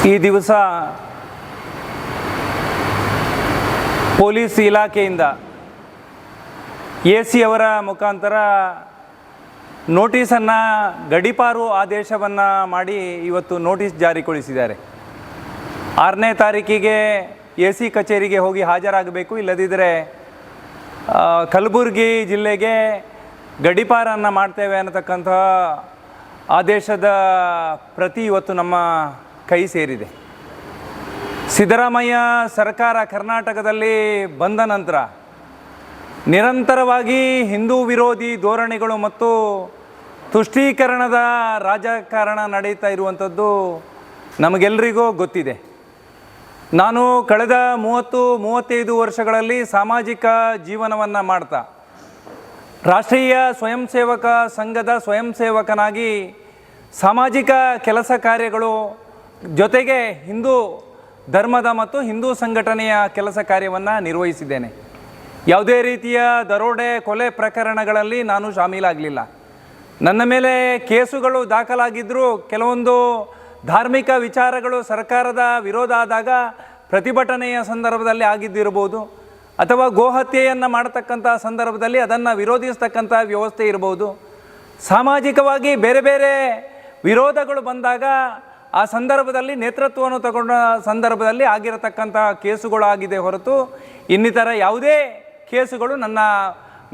ಈ ದಿವಸ ಪೊಲೀಸ್ ಇಲಾಖೆಯಿಂದ ಎ.ಸಿ ಅವರ ಮುಖಾಂತರ ನೋಟಿಸನ್ನು ಗಡೀಪಾರು ಆದೇಶವನ್ನು ಮಾಡಿ ಇವತ್ತು ನೋಟಿಸ್ ಜಾರಿಗೊಳಿಸಿದ್ದಾರೆ. 6ನೇ ತಾರೀಕಿಗೆ ಎ.ಸಿ ಕಚೇರಿಗೆ ಹೋಗಿ ಹಾಜರಾಗಬೇಕು, ಇಲ್ಲದಿದ್ದರೆ ಕಲಬುರಗಿ ಜಿಲ್ಲೆಗೆ ಗಡೀಪಾರನ್ನು ಮಾಡ್ತೇವೆ ಅನ್ನತಕ್ಕಂಥ ಆದೇಶದ ಪ್ರತಿ ಇವತ್ತು ನಮ್ಮ ಕೈ ಸೇರಿದೆ. ಸಿದ್ದರಾಮಯ್ಯ ಸರ್ಕಾರ ಕರ್ನಾಟಕದಲ್ಲಿ ಬಂದ ನಂತರ ನಿರಂತರವಾಗಿ ಹಿಂದೂ ವಿರೋಧಿ ಧೋರಣೆಗಳು ಮತ್ತು ತುಷ್ಟೀಕರಣದ ರಾಜಕಾರಣ ನಡೀತಾ ಇರುವಂಥದ್ದು ನಮಗೆಲ್ಲರಿಗೂ ಗೊತ್ತಿದೆ. ನಾನು ಕಳೆದ 30-35 ವರ್ಷಗಳಲ್ಲಿ ಸಾಮಾಜಿಕ ಜೀವನವನ್ನು ಮಾಡ್ತಾ ರಾಷ್ಟ್ರೀಯ ಸ್ವಯಂ ಸೇವಕ ಸಂಘದ ಸ್ವಯಂ ಸೇವಕನಾಗಿ ಸಾಮಾಜಿಕ ಕೆಲಸ ಕಾರ್ಯಗಳು ಜೊತೆಗೆ ಹಿಂದೂ ಧರ್ಮದ ಮತ್ತು ಹಿಂದೂ ಸಂಘಟನೆಯ ಕೆಲಸ ಕಾರ್ಯವನ್ನು ನಿರ್ವಹಿಸಿದ್ದೇನೆ. ಯಾವುದೇ ರೀತಿಯ ದರೋಡೆ ಕೊಲೆ ಪ್ರಕರಣಗಳಲ್ಲಿ ನಾನು ಶಾಮೀಲಾಗಲಿಲ್ಲ. ನನ್ನ ಮೇಲೆ ಕೇಸುಗಳು ದಾಖಲಾಗಿದ್ದರೂ ಕೆಲವೊಂದು ಧಾರ್ಮಿಕ ವಿಚಾರಗಳು ಸರ್ಕಾರದ ವಿರೋಧ ಆದಾಗ ಪ್ರತಿಭಟನೆಯ ಸಂದರ್ಭದಲ್ಲಿ ಆಗಿದ್ದಿರ್ಬೋದು, ಅಥವಾ ಗೋಹತ್ಯೆಯನ್ನು ಮಾಡತಕ್ಕಂಥ ಸಂದರ್ಭದಲ್ಲಿ ಅದನ್ನು ವಿರೋಧಿಸ್ತಕ್ಕಂಥ ವ್ಯವಸ್ಥೆ ಇರ್ಬೋದು. ಸಾಮಾಜಿಕವಾಗಿ ಬೇರೆ ಬೇರೆ ವಿರೋಧಗಳು ಬಂದಾಗ ಆ ಸಂದರ್ಭದಲ್ಲಿ ನೇತೃತ್ವವನ್ನು ತಗೊಂಡ ಸಂದರ್ಭದಲ್ಲಿ ಆಗಿರತಕ್ಕಂಥ ಕೇಸುಗಳಾಗಿದೆ ಹೊರತು ಇನ್ನಿತರ ಯಾವುದೇ ಕೇಸುಗಳು ನನ್ನ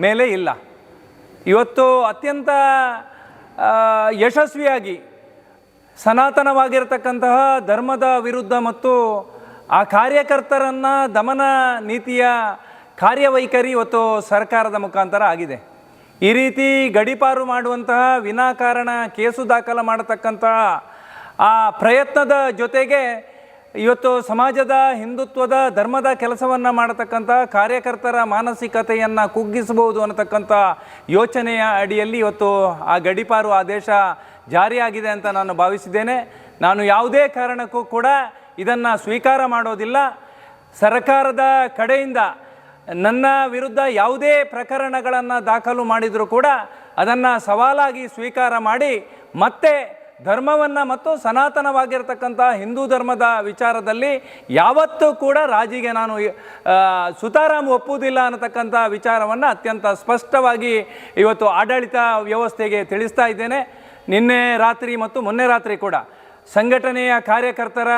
ಮೇಲೆ ಇಲ್ಲ. ಇವತ್ತು ಅತ್ಯಂತ ಯಶಸ್ವಿಯಾಗಿ ಸನಾತನವಾಗಿರತಕ್ಕಂತಹ ಧರ್ಮದ ವಿರುದ್ಧ ಮತ್ತು ಆ ಕಾರ್ಯಕರ್ತರನ್ನು ದಮನ ನೀತಿಯ ಕಾರ್ಯವೈಖರಿ ಇವತ್ತು ಸರ್ಕಾರದ ಮುಖಾಂತರ ಆಗಿದೆ. ಈ ರೀತಿ ಗಡೀಪಾರು ಮಾಡುವಂತಹ ವಿನಾಕಾರಣ ಕೇಸು ದಾಖಲು ಮಾಡತಕ್ಕಂತಹ ಆ ಪ್ರಯತ್ನದ ಜೊತೆಗೆ ಇವತ್ತು ಸಮಾಜದ ಹಿಂದುತ್ವದ ಧರ್ಮದ ಕೆಲಸವನ್ನು ಮಾಡತಕ್ಕಂಥ ಕಾರ್ಯಕರ್ತರ ಮಾನಸಿಕತೆಯನ್ನು ಕುಗ್ಗಿಸಬಹುದು ಅನ್ನತಕ್ಕಂಥ ಯೋಚನೆಯ ಅಡಿಯಲ್ಲಿ ಇವತ್ತು ಆ ಗಡೀಪಾರು ಆದೇಶ ಜಾರಿಯಾಗಿದೆ ಅಂತ ನಾನು ಭಾವಿಸಿದ್ದೇನೆ. ನಾನು ಯಾವುದೇ ಕಾರಣಕ್ಕೂ ಕೂಡ ಇದನ್ನು ಸ್ವೀಕಾರ ಮಾಡೋದಿಲ್ಲ. ಸರ್ಕಾರದ ಕಡೆಯಿಂದ ನನ್ನ ವಿರುದ್ಧ ಯಾವುದೇ ಪ್ರಕರಣಗಳನ್ನು ದಾಖಲು ಮಾಡಿದರೂ ಕೂಡ ಅದನ್ನು ಸವಾಲಾಗಿ ಸ್ವೀಕಾರ ಮಾಡಿ ಮತ್ತೆ ಧರ್ಮವನ್ನು ಮತ್ತು ಸನಾತನವಾಗಿರ್ತಕ್ಕಂಥ ಹಿಂದೂ ಧರ್ಮದ ವಿಚಾರದಲ್ಲಿ ಯಾವತ್ತೂ ಕೂಡ ರಾಜಿಗೆ ನಾನು ಸುತಾರಾಮ್ ಒಪ್ಪುವುದಿಲ್ಲ ಅನ್ನತಕ್ಕಂಥ ವಿಚಾರವನ್ನು ಅತ್ಯಂತ ಸ್ಪಷ್ಟವಾಗಿ ಇವತ್ತು ಆಡಳಿತ ವ್ಯವಸ್ಥೆಗೆ ತಿಳಿಸ್ತಾ ಇದ್ದೇನೆ. ನಿನ್ನೆ ರಾತ್ರಿ ಮತ್ತು ಮೊನ್ನೆ ರಾತ್ರಿ ಕೂಡ ಸಂಘಟನೆಯ ಕಾರ್ಯಕರ್ತರ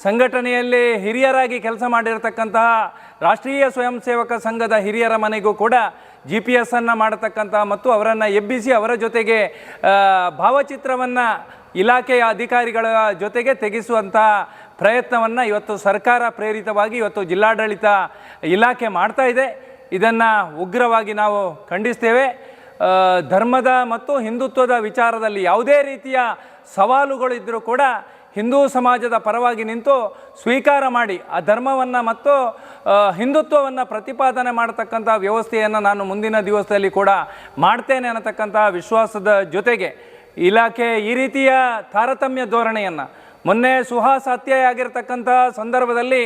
ಸಂಘಟನೆಯಲ್ಲಿ ಹಿರಿಯರಾಗಿ ಕೆಲಸ ಮಾಡಿರತಕ್ಕಂತಹ ರಾಷ್ಟ್ರೀಯ ಸ್ವಯಂ ಸೇವಕ ಸಂಘದ ಹಿರಿಯರ ಮನೆಗೂ ಕೂಡ GPS ಮಾಡತಕ್ಕಂಥ ಮತ್ತು ಅವರನ್ನು ಎಬ್ಬಿಸಿ ಅವರ ಜೊತೆಗೆ ಭಾವಚಿತ್ರವನ್ನು ಇಲಾಖೆಯ ಅಧಿಕಾರಿಗಳ ಜೊತೆಗೆ ತೆಗೆಸುವಂಥ ಪ್ರಯತ್ನವನ್ನು ಇವತ್ತು ಸರ್ಕಾರ ಪ್ರೇರಿತವಾಗಿ ಇವತ್ತು ಜಿಲ್ಲಾಡಳಿತ ಇಲಾಖೆ ಮಾಡ್ತಾ ಇದೆ. ಇದನ್ನು ಉಗ್ರವಾಗಿ ನಾವು ಖಂಡಿಸ್ತೇವೆ. ಧರ್ಮದ ಮತ್ತು ಹಿಂದುತ್ವದ ವಿಚಾರದಲ್ಲಿ ಯಾವುದೇ ರೀತಿಯ ಸವಾಲುಗಳಿದ್ದರೂ ಕೂಡ ಹಿಂದೂ ಸಮಾಜದ ಪರವಾಗಿ ನಿಂತು ಸ್ವೀಕಾರ ಮಾಡಿ ಆ ಧರ್ಮವನ್ನು ಮತ್ತು ಹಿಂದುತ್ವವನ್ನು ಪ್ರತಿಪಾದನೆ ಮಾಡತಕ್ಕಂಥ ವ್ಯವಸ್ಥೆಯನ್ನು ನಾನು ಮುಂದಿನ ದಿವಸದಲ್ಲಿ ಕೂಡ ಮಾಡ್ತೇನೆ ಅನ್ನತಕ್ಕಂಥ ವಿಶ್ವಾಸದ ಜೊತೆಗೆ ಇಲಾಖೆ ಈ ರೀತಿಯ ತಾರತಮ್ಯ ಧೋರಣೆಯನ್ನು ಮೊನ್ನೆ ಸುಹಾಸ್ ಹತ್ಯೆ ಆಗಿರತಕ್ಕಂಥ ಸಂದರ್ಭದಲ್ಲಿ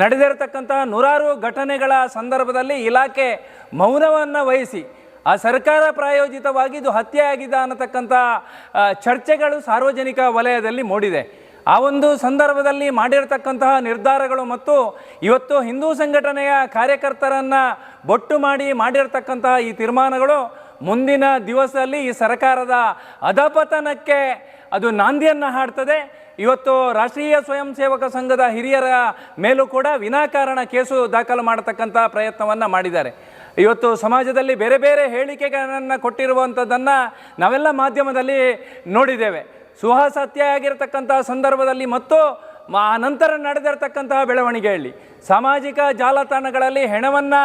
ನಡೆದಿರತಕ್ಕಂಥ ನೂರಾರು ಘಟನೆಗಳ ಸಂದರ್ಭದಲ್ಲಿ ಇಲಾಖೆ ಮೌನವನ್ನು ವಹಿಸಿ ಆ ಸರ್ಕಾರ ಪ್ರಾಯೋಜಿತವಾಗಿ ಇದು ಹತ್ಯೆ ಆಗಿದೆ ಅನ್ನತಕ್ಕಂಥ ಚರ್ಚೆಗಳು ಸಾರ್ವಜನಿಕ ವಲಯದಲ್ಲಿ ಮೂಡಿದೆ. ಆ ಒಂದು ಸಂದರ್ಭದಲ್ಲಿ ಮಾಡಿರತಕ್ಕಂತಹ ನಿರ್ಧಾರಗಳು ಮತ್ತು ಇವತ್ತು ಹಿಂದೂ ಸಂಘಟನೆಯ ಕಾರ್ಯಕರ್ತರನ್ನು ಬೊಟ್ಟು ಮಾಡಿ ಮಾಡಿರತಕ್ಕಂತಹ ಈ ತೀರ್ಮಾನಗಳು ಮುಂದಿನ ದಿವಸದಲ್ಲಿ ಈ ಸರ್ಕಾರದ ಅಧಪತನಕ್ಕೆ ಅದು ನಾಂದಿಯನ್ನು ಹಾಡ್ತದೆ. ಇವತ್ತು ರಾಷ್ಟ್ರೀಯ ಸ್ವಯಂ ಸೇವಕ ಸಂಘದ ಹಿರಿಯರ ಮೇಲೂ ಕೂಡ ವಿನಾಕಾರಣ ಕೇಸು ದಾಖಲು ಮಾಡತಕ್ಕಂಥ ಪ್ರಯತ್ನವನ್ನು ಮಾಡಿದ್ದಾರೆ. ಇವತ್ತು ಸಮಾಜದಲ್ಲಿ ಬೇರೆ ಬೇರೆ ಹೇಳಿಕೆಗಳನ್ನು ಕೊಟ್ಟಿರುವಂಥದ್ದನ್ನು ನಾವೆಲ್ಲ ಮಾಧ್ಯಮದಲ್ಲಿ ನೋಡಿದ್ದೇವೆ. ಸುಹಾಸ್ ಹತ್ಯೆ ಆಗಿರತಕ್ಕಂಥ ಸಂದರ್ಭದಲ್ಲಿ ಮತ್ತು ನಂತರ ನಡೆದಿರತಕ್ಕಂತಹ ಬೆಳವಣಿಗೆಯಲ್ಲಿ ಸಾಮಾಜಿಕ ಜಾಲತಾಣಗಳಲ್ಲಿ ಹೆಣವನ್ನು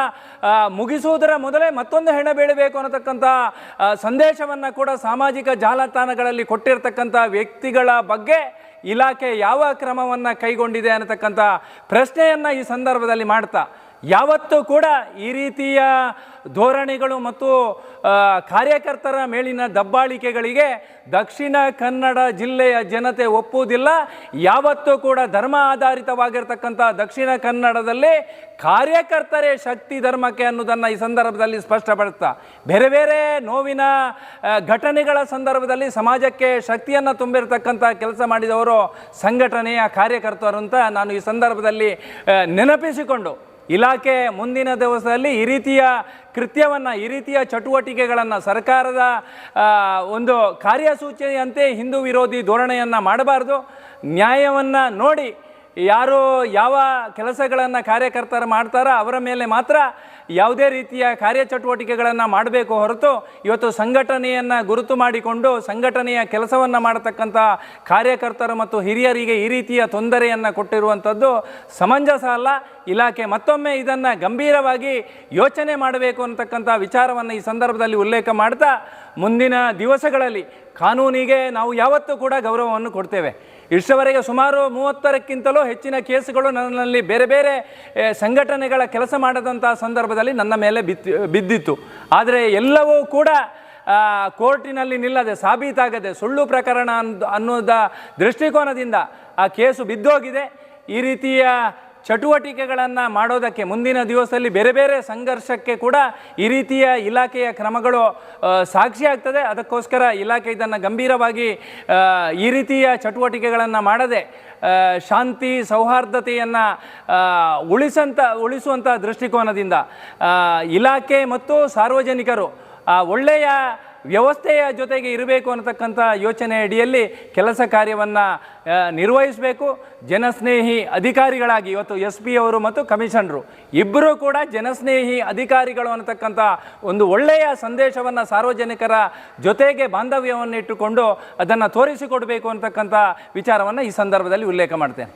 ಮುಗಿಸುವುದರ ಮೊದಲೇ ಮತ್ತೊಂದು ಹೆಣ ಬೀಳಬೇಕು ಅನ್ನತಕ್ಕಂಥ ಸಂದೇಶವನ್ನು ಕೂಡ ಸಾಮಾಜಿಕ ಜಾಲತಾಣಗಳಲ್ಲಿ ಕೊಟ್ಟಿರ್ತಕ್ಕಂಥ ವ್ಯಕ್ತಿಗಳ ಬಗ್ಗೆ ಇಲಾಖೆ ಯಾವ ಕ್ರಮವನ್ನು ಕೈಗೊಂಡಿದೆ ಅನ್ನತಕ್ಕಂಥ ಪ್ರಶ್ನೆಯನ್ನು ಈ ಸಂದರ್ಭದಲ್ಲಿ ಮಾಡ್ತಾ ಯಾವತ್ತೂ ಕೂಡ ಈ ರೀತಿಯ ಧೋರಣೆಗಳು ಮತ್ತು ಕಾರ್ಯಕರ್ತರ ಮೇಲಿನ ದಬ್ಬಾಳಿಕೆಗಳಿಗೆ ದಕ್ಷಿಣ ಕನ್ನಡ ಜಿಲ್ಲೆಯ ಜನತೆ ಒಪ್ಪುವುದಿಲ್ಲ. ಯಾವತ್ತೂ ಕೂಡ ಧರ್ಮ ಆಧಾರಿತವಾಗಿರ್ತಕ್ಕಂಥ ದಕ್ಷಿಣ ಕನ್ನಡದಲ್ಲಿ ಕಾರ್ಯಕರ್ತರೇ ಶಕ್ತಿ ಧರ್ಮಕ್ಕೆ ಅನ್ನೋದನ್ನು ಈ ಸಂದರ್ಭದಲ್ಲಿ ಸ್ಪಷ್ಟಪಡಿಸ್ತಾ, ಬೇರೆ ಬೇರೆ ನೋವಿನ ಘಟನೆಗಳ ಸಂದರ್ಭದಲ್ಲಿ ಸಮಾಜಕ್ಕೆ ಶಕ್ತಿಯನ್ನು ತುಂಬಿರತಕ್ಕಂಥ ಕೆಲಸ ಮಾಡಿದವರು ಸಂಘಟನೆಯ ಕಾರ್ಯಕರ್ತರು ಅಂತ ನಾನು ಈ ಸಂದರ್ಭದಲ್ಲಿ ನೆನಪಿಸಿಕೊಂಡು, ಇಲಾಖೆ ಮುಂದಿನ ದಿವಸದಲ್ಲಿ ಈ ರೀತಿಯ ಕೃತ್ಯವನ್ನು, ಈ ರೀತಿಯ ಚಟುವಟಿಕೆಗಳನ್ನು ಸರ್ಕಾರದ ಒಂದು ಕಾರ್ಯಸೂಚಿಯಂತೆ ಹಿಂದೂ ವಿರೋಧಿ ಧೋರಣೆಯನ್ನು ಮಾಡಬಾರ್ದು. ನ್ಯಾಯವನ್ನು ನೋಡಿ ಯಾರು ಯಾವ ಕೆಲಸಗಳನ್ನು ಕಾರ್ಯಕರ್ತರು ಮಾಡ್ತಾರೋ ಅವರ ಮೇಲೆ ಮಾತ್ರ ಯಾವುದೇ ರೀತಿಯ ಕಾರ್ಯಚಟುವಟಿಕೆಗಳನ್ನು ಮಾಡಬೇಕು ಹೊರತು ಇವತ್ತು ಸಂಘಟನೆಯನ್ನು ಗುರುತು ಮಾಡಿಕೊಂಡು ಸಂಘಟನೆಯ ಕೆಲಸವನ್ನು ಮಾಡತಕ್ಕಂಥ ಕಾರ್ಯಕರ್ತರು ಮತ್ತು ಹಿರಿಯರಿಗೆ ಈ ರೀತಿಯ ತೊಂದರೆಯನ್ನು ಕೊಟ್ಟಿರುವಂಥದ್ದು ಸಮಂಜಸ ಅಲ್ಲ. ಇಲಾಖೆ ಮತ್ತೊಮ್ಮೆ ಇದನ್ನು ಗಂಭೀರವಾಗಿ ಯೋಚನೆ ಮಾಡಬೇಕು ಅಂತಕ್ಕಂಥ ವಿಚಾರವನ್ನು ಈ ಸಂದರ್ಭದಲ್ಲಿ ಉಲ್ಲೇಖ ಮಾಡ್ತಾ, ಮುಂದಿನ ದಿವಸಗಳಲ್ಲಿ ಕಾನೂನಿಗೆ ನಾವು ಯಾವತ್ತೂ ಕೂಡ ಗೌರವವನ್ನು ಕೊಡ್ತೇವೆ. ಇಷ್ಟವರೆಗೆ ಸುಮಾರು 30ಕ್ಕಿಂತಲೂ ಹೆಚ್ಚಿನ ಕೇಸುಗಳು ನನ್ನಲ್ಲಿ ಬೇರೆ ಬೇರೆ ಸಂಘಟನೆಗಳ ಕೆಲಸ ಮಾಡದಂಥ ಸಂದರ್ಭದಲ್ಲಿ ನನ್ನ ಮೇಲೆ ಬಿದ್ದಿತ್ತು. ಆದರೆ ಎಲ್ಲವೂ ಕೂಡ ಕೋರ್ಟಿನಲ್ಲಿ ನಿಲ್ಲದೆ, ಸಾಬೀತಾಗದೆ, ಸುಳ್ಳು ಪ್ರಕರಣ ಅನ್ನೋದ ದೃಷ್ಟಿಕೋನದಿಂದ ಆ ಕೇಸು ಬಿದ್ದೋಗಿದೆ. ಈ ರೀತಿಯ ಚಟುವಟಿಕೆಗಳನ್ನು ಮಾಡೋದಕ್ಕೆ ಮುಂದಿನ ದಿವಸದಲ್ಲಿ ಬೇರೆ ಬೇರೆ ಸಂಘರ್ಷಕ್ಕೆ ಕೂಡ ಈ ರೀತಿಯ ಇಲಾಖೆಯ ಕ್ರಮಗಳು ಸಾಕ್ಷಿಯಾಗ್ತದೆ. ಅದಕ್ಕೋಸ್ಕರ ಇಲಾಖೆ ಇದನ್ನು ಗಂಭೀರವಾಗಿ ಈ ರೀತಿಯ ಚಟುವಟಿಕೆಗಳನ್ನು ಮಾಡದೆ ಶಾಂತಿ ಸೌಹಾರ್ದತೆಯನ್ನು ಉಳಿಸುವಂಥ ದೃಷ್ಟಿಕೋನದಿಂದ ಇಲಾಖೆ ಮತ್ತು ಸಾರ್ವಜನಿಕರು ಒಳ್ಳೆಯ ವ್ಯವಸ್ಥೆಯ ಜೊತೆಗೆ ಇರಬೇಕು ಅನ್ನತಕ್ಕಂಥ ಯೋಚನೆ ಅಡಿಯಲ್ಲಿ ಕೆಲಸ ಕಾರ್ಯವನ್ನು ನಿರ್ವಹಿಸಬೇಕು. ಜನಸ್ನೇಹಿ ಅಧಿಕಾರಿಗಳಾಗಿ ಇವತ್ತು SP ಅವರು ಮತ್ತು ಕಮಿಷನರು ಇಬ್ಬರೂ ಕೂಡ ಜನಸ್ನೇಹಿ ಅಧಿಕಾರಿಗಳು ಅನ್ನತಕ್ಕಂಥ ಒಂದು ಒಳ್ಳೆಯ ಸಂದೇಶವನ್ನು ಸಾರ್ವಜನಿಕರ ಜೊತೆಗೆ ಬಾಂಧವ್ಯವನ್ನು ಇಟ್ಟುಕೊಂಡು ಅದನ್ನು ತೋರಿಸಿಕೊಡಬೇಕು ಅಂತಕ್ಕಂಥ ವಿಚಾರವನ್ನು ಈ ಸಂದರ್ಭದಲ್ಲಿ ಉಲ್ಲೇಖ ಮಾಡ್ತೇನೆ.